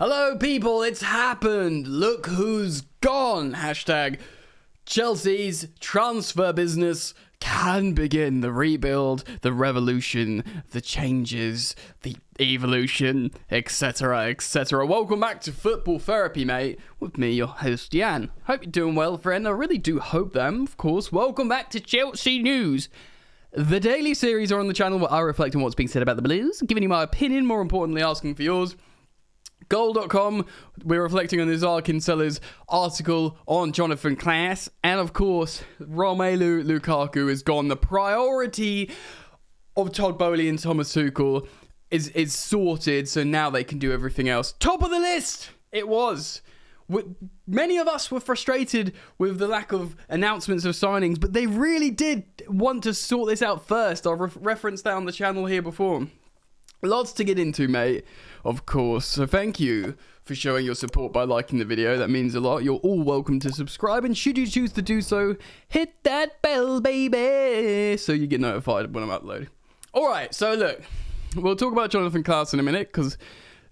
Hello people, it's happened. Look who's gone. Hashtag Chelsea's transfer business can begin. The rebuild, the revolution, the changes, the evolution, etc, etc. Welcome back to Football Therapy, mate, with me, your host, Jan. Hope you're doing well, friend. I really do hope that. Of course, welcome back to Chelsea News. The daily series are on the channel where I reflect on what's being said about the Blues, giving you my opinion, more importantly, asking for yours. Goal.com, we're reflecting on Nazar Kinsella's article on Jonathan Klaas. And of course, Romelu Lukaku is gone. The priority of Todd Boehly and Thomas Tuchel is sorted, so now they can do everything else. Top of the list, it was. Many of us were frustrated with the lack of announcements of signings, but they really did want to sort this out first. I've referenced that on the channel here before. Lots to get into, mate, of course. So thank you for showing your support by liking the video. That means a lot. You're all welcome to subscribe, and should you choose to do so, hit that bell, baby, so you get notified when I'm uploading. Alright, so look, we'll talk about Jonathan Klaas in a minute, because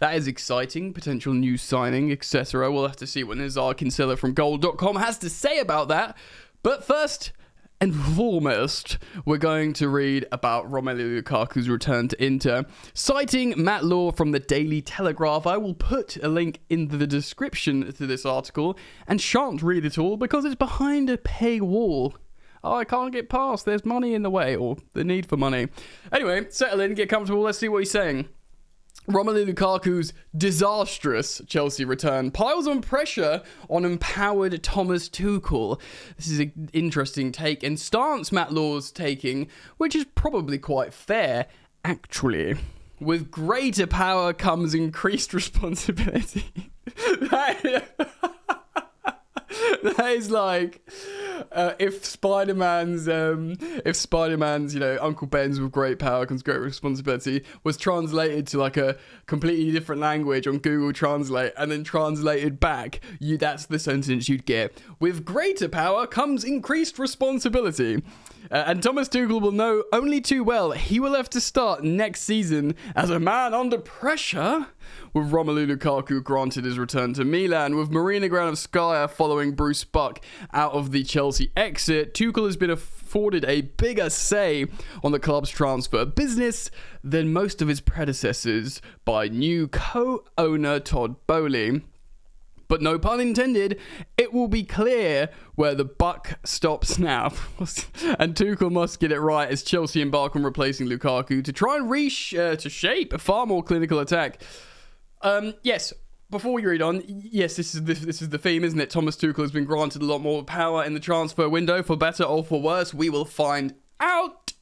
that is exciting. Potential new signing, etc. We'll have to see what Nazar Kinsella from Goal.com has to say about that. But first and foremost, we're going to read about Romelu Lukaku's return to Inter. Citing Matt Law from the Daily Telegraph, I will put a link in the description to this article and shan't read it all because it's behind a paywall. Oh, I can't get past. There's money in the way, or the need for money. Anyway, settle in, get comfortable. Let's see what he's saying. Romelu Lukaku's disastrous Chelsea return piles on pressure on empowered Thomas Tuchel. This is an interesting take and stance Matt Law's taking, which is probably quite fair, actually. With greater power comes increased responsibility. That is like if Spider-Man's Uncle Ben's with great power comes great responsibility was translated to like a completely different language on Google Translate and then translated back, that's the sentence you'd get. With greater power comes increased responsibility. And Thomas Tuchel will know only too well he will have to start next season as a man under pressure, with Romelu Lukaku granted his return to Milan. With Marina Granovskaya following Bruce Buck out of the Chelsea exit, Tuchel has been afforded a bigger say on the club's transfer business than most of his predecessors by new co-owner Todd Boehly. But no pun intended, it will be clear where the buck stops now. And Tuchel must get it right as Chelsea embark on replacing Lukaku to try and shape a far more clinical attack. Yes, before we read on, yes, this is the theme, isn't it? Thomas Tuchel has been granted a lot more power in the transfer window, for better or for worse. We will find out.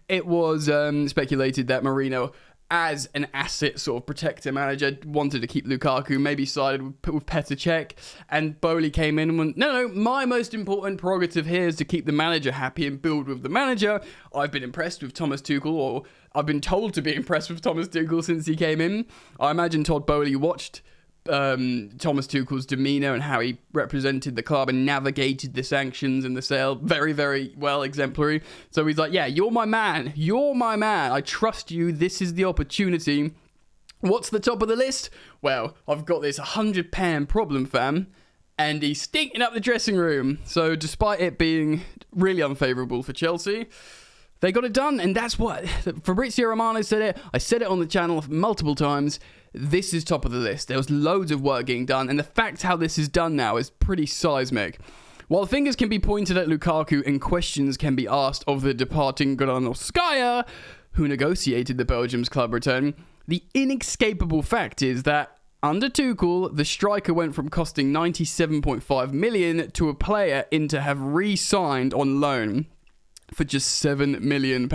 It was speculated that Mourinho, as an asset sort of protector manager, wanted to keep Lukaku, maybe sided with Petr Cech, and Boehly came in and went, no, my most important prerogative here is to keep the manager happy and build with the manager. I've been impressed with Thomas Tuchel, or I've been told to be impressed with Thomas Tuchel since he came in. I imagine Todd Boehly watched Thomas Tuchel's demeanour and how he represented the club and navigated the sanctions and the sale very, very well, exemplary. So he's like, yeah, you're my man, I trust you, this is the opportunity. What's the top of the list? Well, I've got this £100 problem, fam, and he's stinking up the dressing room. So despite it being really unfavourable for Chelsea, they got it done, and that's what Fabrizio Romano said it. I said it on the channel multiple times. This is top of the list. There was loads of work getting done, and the fact how this is done now is pretty seismic. While fingers can be pointed at Lukaku and questions can be asked of the departing Granovskaya, who negotiated the Belgium's club return, the inescapable fact is that under Tuchel, the striker went from costing £97.5 million to a player in to have re-signed on loan for just £7 million.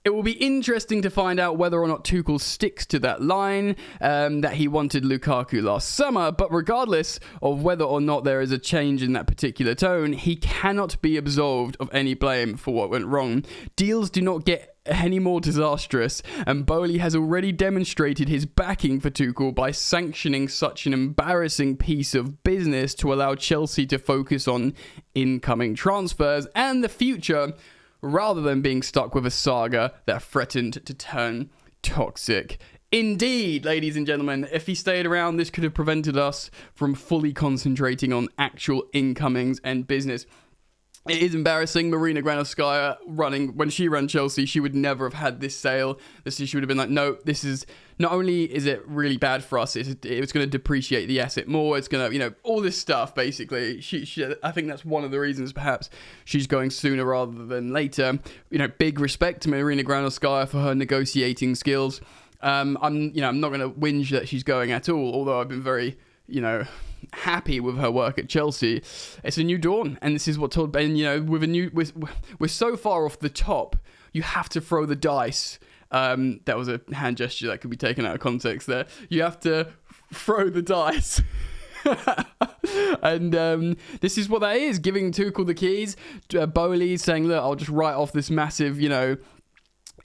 It will be interesting to find out whether or not Tuchel sticks to that line that he wanted Lukaku last summer, but regardless of whether or not there is a change in that particular tone, he cannot be absolved of any blame for what went wrong. Deals do not get any more disastrous, and Boehly has already demonstrated his backing for Tuchel by sanctioning such an embarrassing piece of business to allow Chelsea to focus on incoming transfers and the future, rather than being stuck with a saga that threatened to turn toxic. Indeed, ladies and gentlemen, if he stayed around, this could have prevented us from fully concentrating on actual incomings and business. It is embarrassing. Marina Granovskaya when she ran Chelsea, she would never have had this sale. She would have been like, no, this is, not only is it really bad for us, it's going to depreciate the asset more. It's going to, all this stuff, basically. I think that's one of the reasons perhaps she's going sooner rather than later. Big respect to Marina Granovskaya for her negotiating skills. I'm not going to whinge that she's going at all, although I've been very, happy with her work at Chelsea. It's a new dawn, and this is what Todd Ben, we're so far off the top, you have to throw the dice. That was a hand gesture that could be taken out of context there. You have to throw the dice. And this is what that is, giving Tuchel the keys. Boehly saying, look, I'll just write off this massive,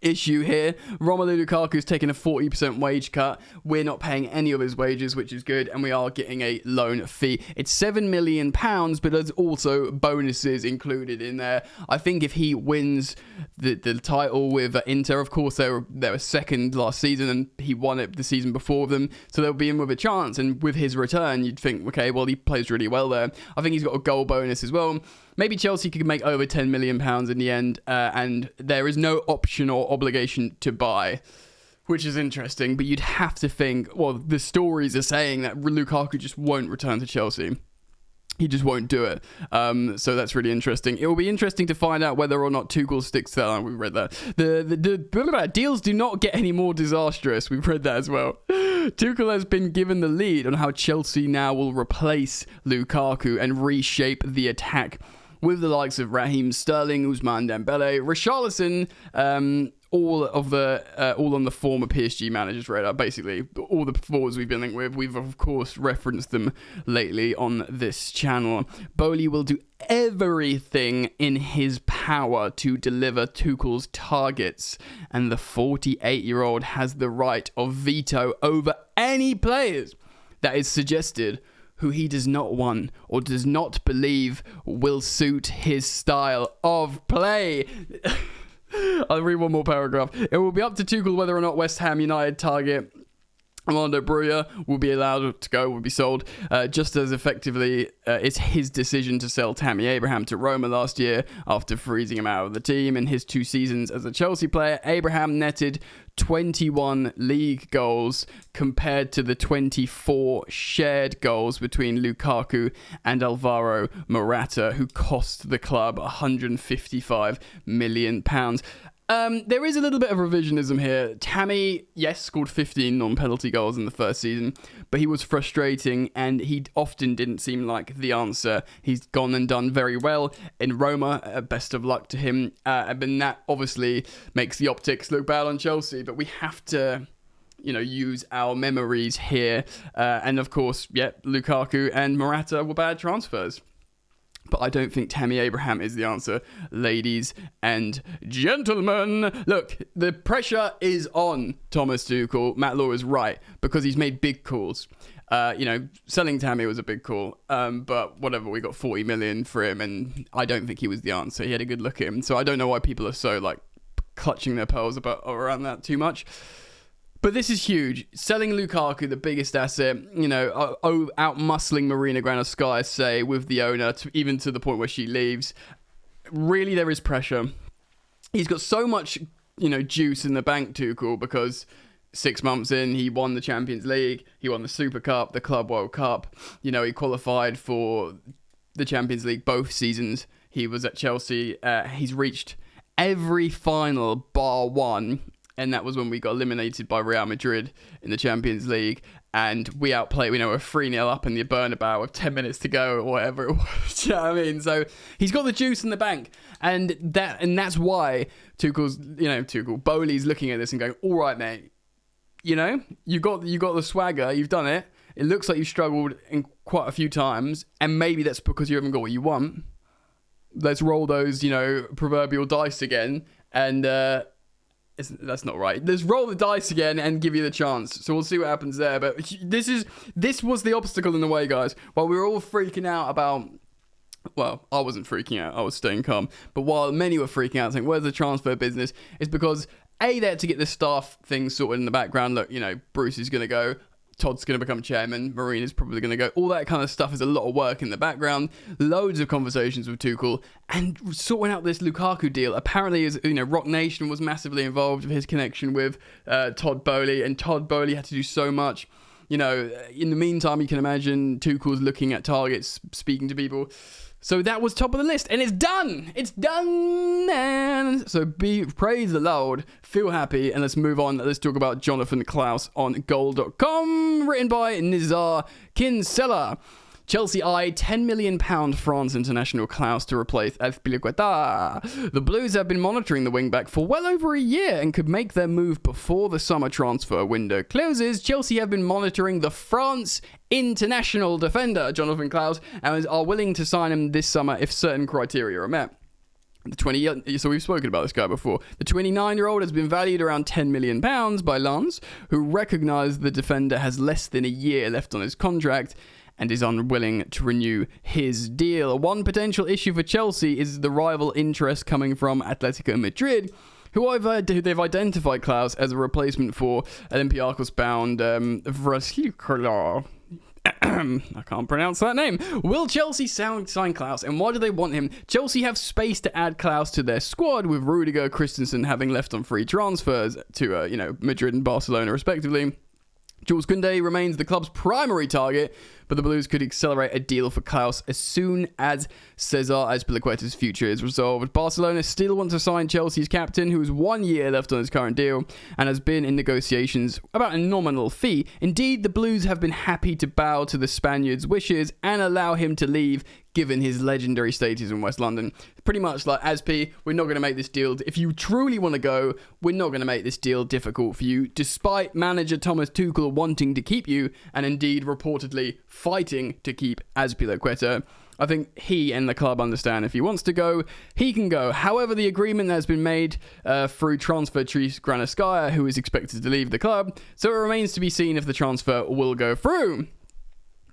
issue here. Romelu Lukaku's taking a 40% wage cut. We're not paying any of his wages, which is good, and we are getting a loan fee. It's £7 million, but there's also bonuses included in there. I think if he wins the title with Inter, of course they were second last season, and he won it the season before them, so they'll be in with a chance. And with his return, you'd think, okay, well, he plays really well there. I think he's got a goal bonus as well. Maybe Chelsea could make over £10 million in the end, and there is no option or obligation to buy, which is interesting. But you'd have to think, well, the stories are saying that Lukaku just won't return to Chelsea. He just won't do it. So that's really interesting. It will be interesting to find out whether or not Tuchel sticks to that. We've read that. The deals do not get any more disastrous. We've read that as well. Tuchel has been given the lead on how Chelsea now will replace Lukaku and reshape the attack, with the likes of Raheem Sterling, Ousmane Dembele, Richarlison, all on the former PSG managers' radar. Basically, all the forwards we've been linked with, we've of course referenced them lately on this channel. Boehly will do everything in his power to deliver Tuchel's targets, and the 48-year-old has the right of veto over any players that is suggested who he does not want or does not believe will suit his style of play. I'll read one more paragraph. It will be up to Tuchel whether or not West Ham United target Armando Broja will be allowed to go, will be sold, just as effectively it's his decision to sell Tammy Abraham to Roma last year after freezing him out of the team. In his 2 seasons as a Chelsea player, Abraham netted 21 league goals compared to the 24 shared goals between Lukaku and Alvaro Morata, who cost the club £155 million. There is a little bit of revisionism here. Tammy, yes, scored 15 non-penalty goals in the first season, but he was frustrating and he often didn't seem like the answer. He's gone and done very well in Roma. Best of luck to him. And that obviously makes the optics look bad on Chelsea, but we have to, use our memories here. And of course, Lukaku and Morata were bad transfers. But I don't think Tammy Abraham is the answer, ladies and gentlemen. Look, the pressure is on Thomas Tuchel. Matt Law is right, because he's made big calls. Selling Tammy was a big call. But whatever, we got 40 million for him, and I don't think he was the answer. He had a good look at him. So I don't know why people are so, clutching their pearls around that too much. But this is huge. Selling Lukaku, the biggest asset, out-muscling Marina Granovskaya, say, with the owner, even to the point where she leaves. Really, there is pressure. He's got so much, juice in the bank, Tuchel, because 6 months in, he won the Champions League, he won the Super Cup, the Club World Cup. He qualified for the Champions League both seasons. He was at Chelsea. He's reached every final bar one. And that was when we got eliminated by Real Madrid in the Champions League. And we outplayed, we're 3-0 up in the Bernabeu with 10 minutes to go or whatever it was. Do you know what I mean? So he's got the juice in the bank. And that's why Boehly's looking at this and going, all right, mate, you got the swagger, you've done it. It looks like you've struggled in quite a few times. And maybe that's because you haven't got what you want. Let's roll those, proverbial dice again. And, that's not right. Let's roll the dice again and give you the chance. So we'll see what happens there. But this was the obstacle in the way, guys. While we were all freaking out about... Well, I wasn't freaking out. I was staying calm. But while many were freaking out, saying, where's the transfer business? It's because there to get the staff things sorted in the background. Look, Bruce is going to go. Todd's going to become chairman. Marina's probably going to go. All that kind of stuff is a lot of work in the background. Loads of conversations with Tuchel and sorting out this Lukaku deal. Apparently, Rock Nation was massively involved with his connection with Todd Boehly, and Todd Boehly had to do so much. In the meantime, you can imagine Tuchel's looking at targets, speaking to people. So that was top of the list, and it's done. It's done, man. So praise the Lord, feel happy, and let's move on. Let's talk about Jonathan Klaus on Goal.com, written by Nizar Kinsella. Chelsea eye £10 million France international Klaus to replace Azpilicueta. The Blues have been monitoring the wingback for well over a year and could make their move before the summer transfer window closes. Chelsea have been monitoring the France international defender, Jonathan Klaus, and are willing to sign him this summer if certain criteria are met. So we've spoken about this guy before. The 29-year-old has been valued around £10 million by Lens, who recognise the defender has less than a year left on his contract and is unwilling to renew his deal. One potential issue for Chelsea is the rival interest coming from Atletico Madrid, who they've identified Klaus as a replacement for Olympiacos-bound Vraslikala. I can't pronounce that name. Will Chelsea sign Klaus, and why do they want him? Chelsea have space to add Klaus to their squad, with Rudiger, Christensen having left on free transfers to Madrid and Barcelona respectively. Jules Koundé remains the club's primary target, but the Blues could accelerate a deal for Klaus as soon as Cesar Azpilicueta's future is resolved. Barcelona still want to sign Chelsea's captain, who has 1 year left on his current deal and has been in negotiations about a nominal fee. Indeed, the Blues have been happy to bow to the Spaniard's wishes and allow him to leave, given his legendary status in West London. Pretty much like, Azpi, we're not going to make this deal. If you truly want to go, we're not going to make this deal difficult for you, despite manager Thomas Tuchel wanting to keep you, and indeed reportedly fighting to keep Azpilicueta. I think he and the club understand if he wants to go, he can go. However, the agreement has been made through transfer Tris Granaskaya, who is expected to leave the club, so it remains to be seen if the transfer will go through.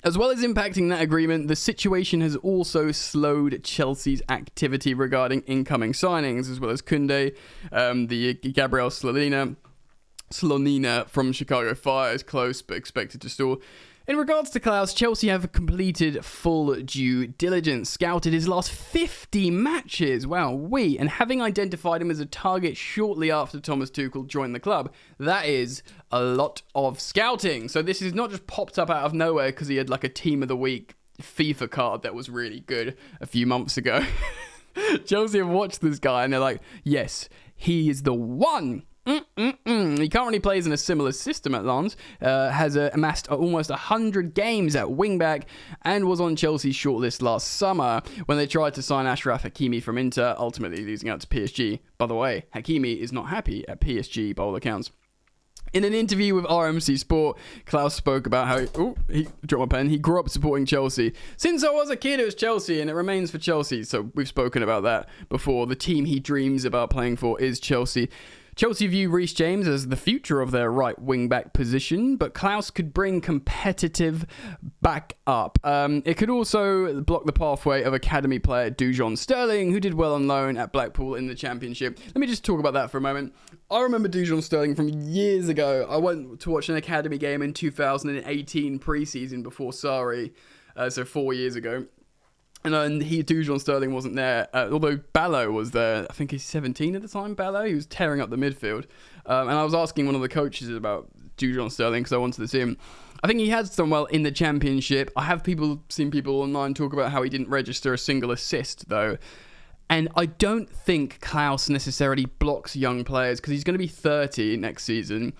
As well as impacting that agreement, the situation has also slowed Chelsea's activity regarding incoming signings, as well as Koundé, the Gabriel Slonina from Chicago Fire is close but expected to stall. In regards to Klaus, Chelsea have completed full due diligence, scouted his last 50 matches, and having identified him as a target shortly after Thomas Tuchel joined the club. That is a lot of scouting. So this is not just popped up out of nowhere because he had like a Team of the Week FIFA card that was really good a few months ago. Chelsea have watched this guy and they're like, yes, he is the one. He currently plays in a similar system at Lens, has amassed almost 100 games at wingback, and was on Chelsea's shortlist last summer when they tried to sign Achraf Hakimi from Inter, ultimately losing out to PSG. By the way, Hakimi is not happy at PSG by all accounts. In an interview with RMC Sport, Klaus spoke about how he dropped my pen. He grew up supporting Chelsea. Since I was a kid, it was Chelsea, and it remains for Chelsea. So we've spoken about that before. The team he dreams about playing for is Chelsea. Chelsea view Reece James as the future of their right wing-back position, but Klaus could bring competitive back up. It could also block the pathway of academy player Dujon Sterling, who did well on loan at Blackpool in the Championship. Let me just talk about that for a moment. I remember Dujon Sterling from years ago. I went to watch an academy game in 2018 pre-season before Sarri, so 4 years ago. And Dujon Sterling wasn't there, although Ballo was there. I think he's 17 at the time, Ballo. He was tearing up the midfield. And I was asking one of the coaches about Dujon Sterling because I wanted to see him. I think he has done well in the Championship. I have seen people online talk about how he didn't register a single assist, though. And I don't think Klaus necessarily blocks young players because he's going to be 30 next season.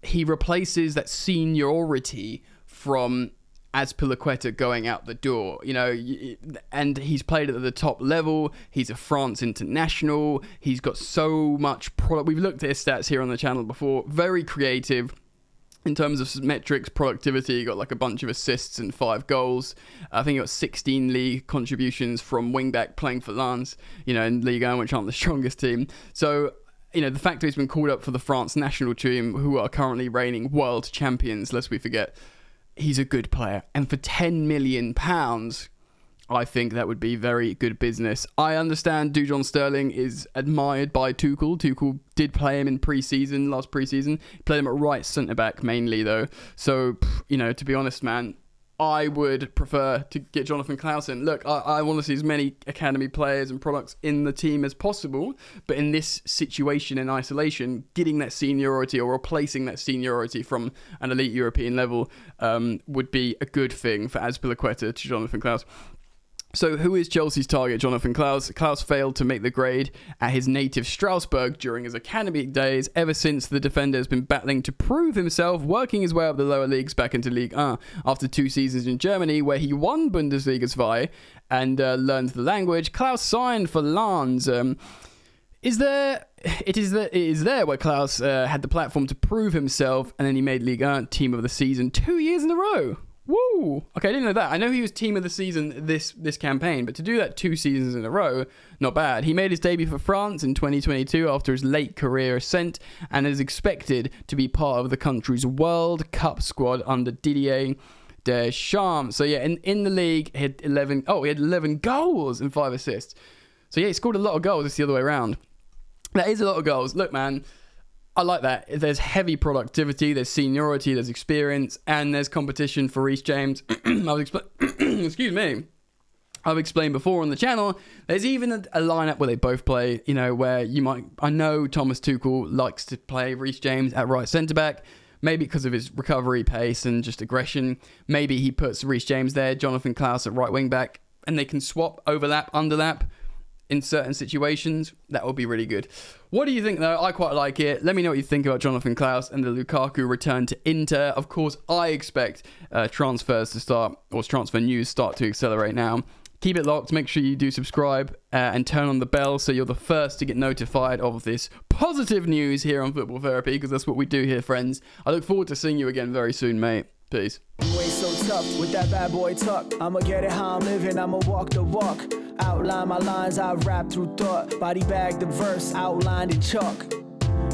He replaces that seniority from Azpilicueta going out the door, and he's played at the top level. He's a France international. He's got so much product. We've looked at his stats here on the channel before. Very creative in terms of metrics, productivity. He got like a bunch of assists and 5 goals. I think he got 16 league contributions from wingback playing for Lens, in Ligue 1, which aren't the strongest team. So, the fact that he's been called up for the France national team, who are currently reigning world champions, lest we forget, he's a good player. And for £10 million, I think that would be very good business. I understand Dujon Sterling is admired by Tuchel. Tuchel did play him in last pre-season. He played him at right centre-back mainly, though. So, to be honest, man, I would prefer to get Jonathan Klaus in. Look, I want to see as many academy players and products in the team as possible, but in this situation in isolation, getting that seniority or replacing that seniority from an elite European level would be a good thing for Azpilicueta to Jonathan Klaus. So who is Chelsea's target? Jonathan Klaus. Klaus failed to make the grade at his native Strasbourg during his academic days. Ever since, the defender has been battling to prove himself, working his way up the lower leagues back into Ligue 1 after 2 seasons in Germany, where he won Bundesliga 2 and learned the language. Klaus signed for Lens. It is there where Klaus had the platform to prove himself, and then he made Ligue 1 Team of the Season 2 years in a row. Woo! Okay, I didn't know that. I know he was Team of the Season this campaign, but to do that 2 seasons in a row, not bad. He made his debut for France in 2022 after his late career ascent, and is expected to be part of the country's World Cup squad under Didier Deschamps. So yeah, in the league, he had 11 goals and 5 assists. So yeah, he scored a lot of goals. It's the other way around. That is a lot of goals. Look, man, I like that. There's heavy productivity, there's seniority, there's experience, and there's competition for Reece James. Excuse me. I've explained before on the channel, there's even a lineup where they both play, where I know Thomas Tuchel likes to play Reece James at right centre-back, maybe because of his recovery pace and just aggression. Maybe he puts Reece James there, Jonathan Klaus at right wing-back, and they can swap, overlap, underlap in certain situations. That would be really good. What do you think, though? I quite like it. Let me know what you think about Jonathan Klaus and the Lukaku return to Inter. Of course, I expect transfer news start to accelerate now. Keep it locked. Make sure you do subscribe and turn on the bell so you're the first to get notified of this positive news here on Football Therapy, because that's what we do here, friends. I look forward to seeing you again very soon, mate. Peace. You ain't so tough with that bad boy tuck. I'ma get it how I'm living, I'ma walk the walk. Outline my lines, I rap through thought. Body bag the verse, outlined in chalk.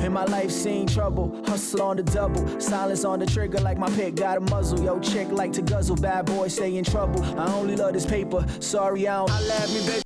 In my life seen trouble, hustle on the double. Silence on the trigger like my pick got a muzzle. Yo, chick like to guzzle, bad boy stay in trouble. I only love this paper, sorry I don't. I laugh me, baby.